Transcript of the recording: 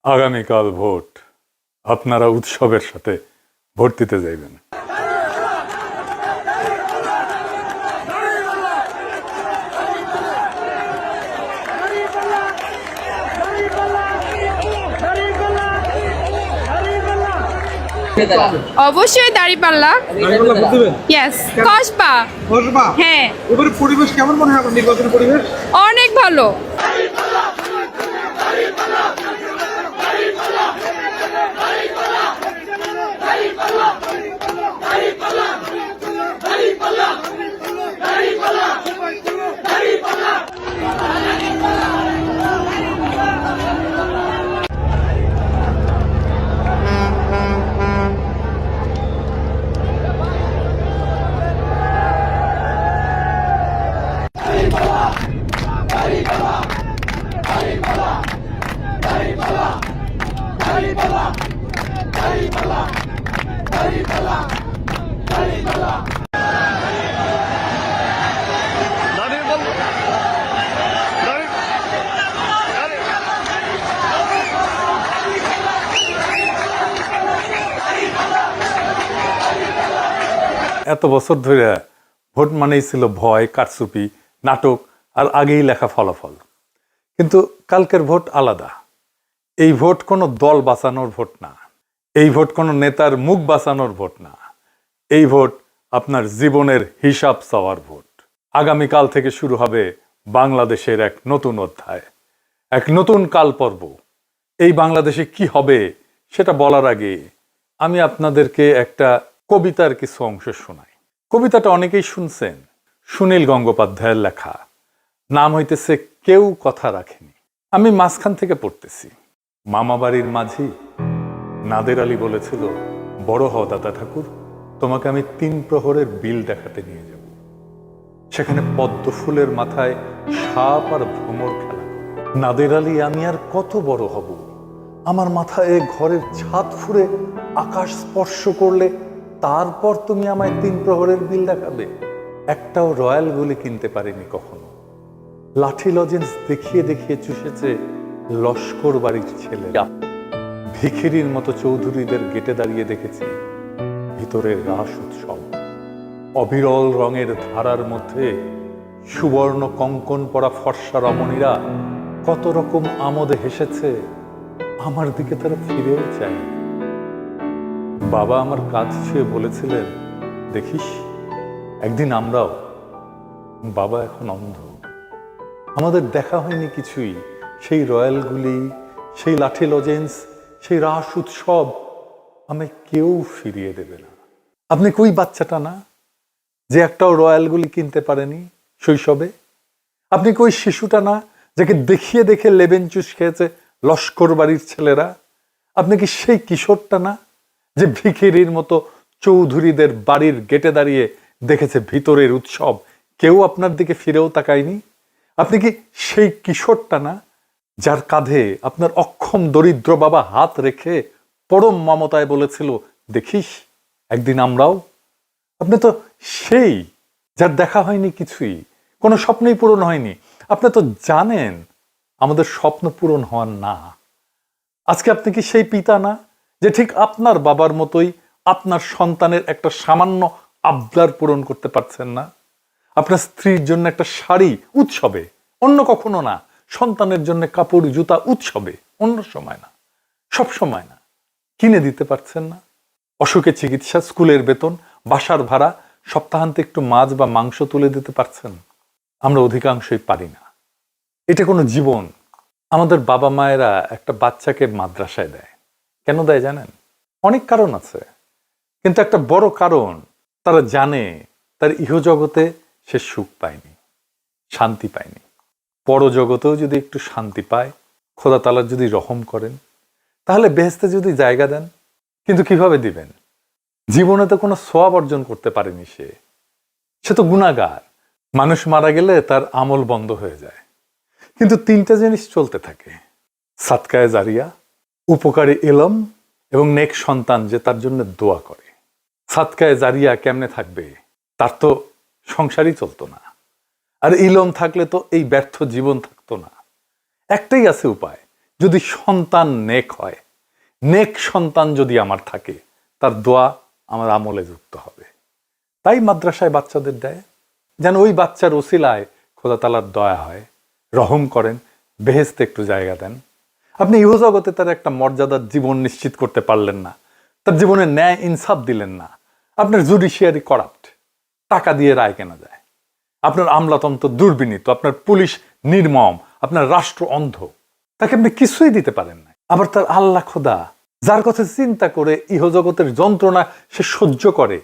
আগামীকাল ভোট, আপনারা উৎসবের সাথে ভোট দিতে যাইবেন। অবশ্যই দাঁড়িপাল্লা। ইয়েস, কসবা। হ্যাঁ, এবারে পরিবেশ কেমন মনে হয় আপনার নির্বাচনের পরিবেশ? অনেক ভালো। এত বছর ধরে ভোট মানেই ছিল ভয়, কারচুপি, নাটক আর আগেই লেখা ফলাফল। কিন্তু কালকের ভোট আলাদা। এই ভোট কোনো দল বাঁচানোর ভোট না, এই ভোট কোনো নেতার মুখ বাঁচানোর ভোট না, এই ভোট আপনার জীবনের হিসাব চাওয়ার ভোট। আগামীকাল থেকে শুরু হবে বাংলাদেশের এক নতুন অধ্যায়, এক নতুন কাল পর্ব। এই বাংলাদেশে কি হবে সেটা বলার আগে আমি আপনাদেরকে একটা কবিতার কিছু অংশ শোনাই। কবিতাটা অনেকেই শুনছেন, সুনীল গঙ্গোপাধ্যায়ের লেখা। নাম হইতেছে কেউ কথা রাখেনি। আমি মাঝখান থেকে পড়তেছি। মামাবাড়ির মাঝি নাদের আলী বলেছিল, বড় হও দাদা ঠাকুর, তোমাকে আমি 3 প্রহরের বিল দেখাতে নিয়ে যাব। সেখানে পদ্ম ফুলের মাথায় সাপ আর ভ্রমর খেলা। নাদের আলী, আমি আর কত বড় হব? আমার মাথায় ঘরের ছাদ ফুঁড়ে আকাশ স্পর্শ করলে তারপর তুমি আমায় 3 প্রহরের বিল দেখাবে? একটাও রয়্যাল গুলি কিনতে পারিনি কখনো। লাঠি লজেন্স দেখিয়ে দেখিয়ে চুষেছে লস্কর বাড়ির ছেলেরা। ভিখিরির মতো চৌধুরীদের গেটে দাঁড়িয়ে দেখেছি ভিতরের রাস উৎসব। অবিরল রঙের ধারার মধ্যে সুবর্ণ কঙ্কন পরা ফর্সা রমণীরা কত রকম আমোদে হেসেছে। আমার দিকে তারা ফিরেও চায়। বাবা আমার কাজ ছুঁয়ে বলেছিলেন, দেখিস একদিন আমরাও। বাবা এখন অন্ধ। আমাদের দেখা হয়নি কিছুই। সেই রয়্যালগুলি, সেই লাঠি লজেন্স, সেই রাস উৎসব আমায় কেউ ফিরিয়ে দেবে না। আপনি কই বাচ্চাটা না যে একটাও রয়্যালগুলি কিনতে পারেনি শৈশবে? আপনি কই শিশুটা না যাকে দেখিয়ে দেখে লেবেন চুষ খেয়েছে লস্কর বাড়ির ছেলেরা? আপনি কি সেই কিশোরটা না যে ভিখিরির মতো চৌধুরীদের বাড়ির গেটে দাঁড়িয়ে দেখেছে ভিতরের উৎসব, কেউ আপনার দিকে ফিরেও তাকায়নি? আপনি কি সেই কিশোরটা না যার কাঁধে আপনার অক্ষম দরিদ্র বাবা হাত রেখে পরম মমতায় বলেছিল, দেখিস একদিন আমরাও? আপনি তো সেই যার দেখা হয়নি কিছুই, কোনো স্বপ্নই পূরণ হয়নি। আপনি তো জানেন আমাদের স্বপ্ন পূরণ হওয়ার না। আজকে আপনি কি সেই পিতা না যে ঠিক আপনার বাবার মতোই আপনার সন্তানের একটা সামান্য আবদার পূরণ করতে পারছেন না? আপনার স্ত্রীর জন্য একটা শাড়ি উৎসবে, অন্য কখনো না। সন্তানের জন্য কাপড় জুতা উৎসবে, অন্য সময় না, সব সময় না, কিনে দিতে পারছেন না। অসুখে চিকিৎসা, স্কুলের বেতন, বাসার ভাড়া, সপ্তাহান্তে একটু মাছ বা মাংস তুলে দিতে পারছেন? আমরা অধিকাংশই পারি না। এটা কোনো জীবন? আমাদের বাবা মায়েরা একটা বাচ্চাকে মাদ্রাসায় দেয়, কেন দেয় জানেন? অনেক কারণ আছে, কিন্তু একটা বড় কারণ, তারা জানে তার ইহজগতে সে সুখ পায়নি, শান্তি পায়নি। পরজগতেও যদি একটু শান্তি পায়, খোদা তাআলা যদি রহম করেন, তাহলে বেহেশতে যদি জায়গা দেন। কিন্তু কিভাবে দিবেন? জীবনে তো কোনো সওয়াব অর্জন করতে পারেনি সে তো গুনাহগার। মানুষ মারা গেলে তার আমল বন্ধ হয়ে যায়, কিন্তু 3টা জিনিস চলতে থাকে: সাদকায়ে জারিয়া, উপকারী ইলম, এবং নেক সন্তান যে তার জন্য দোয়া করে। সাদকায়ে জারিয়া কেমনে থাকবে? তার তো সংসারই চলতো না। আর ইলম থাকলে তো এই ব্যর্থ জীবন থাকতো না। একটাই আছে উপায়, যদি সন্তান নেক হয়, নেক সন্তান যদি আমার থাকে, তার দোয়া আমার আমলে যুক্ত হবে। তাই মাদ্রাসায় বাচ্চাদের দেয়, যেন ওই বাচ্চার ওসিলায় খোদা তাআলার দয়া হয়, রহম করেন, বেহেশতে একটু জায়গা দেন। আপনি ইহজগতে তার একটা মর্যাদার জীবন নিশ্চিত করতে পারলেন না, তার জীবনে ন্যায় ইনসাফ দিলেন না। আপনার জুডিশিয়ারি করাপ্ট, টাকা দিয়ে রায় কেনা যায়, আপনার আমলাতন্ত্র দুর্বিনীত, আপনার পুলিশ নির্মম, আপনার রাষ্ট্র অন্ধ, তাকে আপনি কিছুই দিতে পারেন না। আবার তার আল্লাহ খোদা, যার কথা চিন্তা করে ইহজগতের যন্ত্রণা সে সহ্য করে,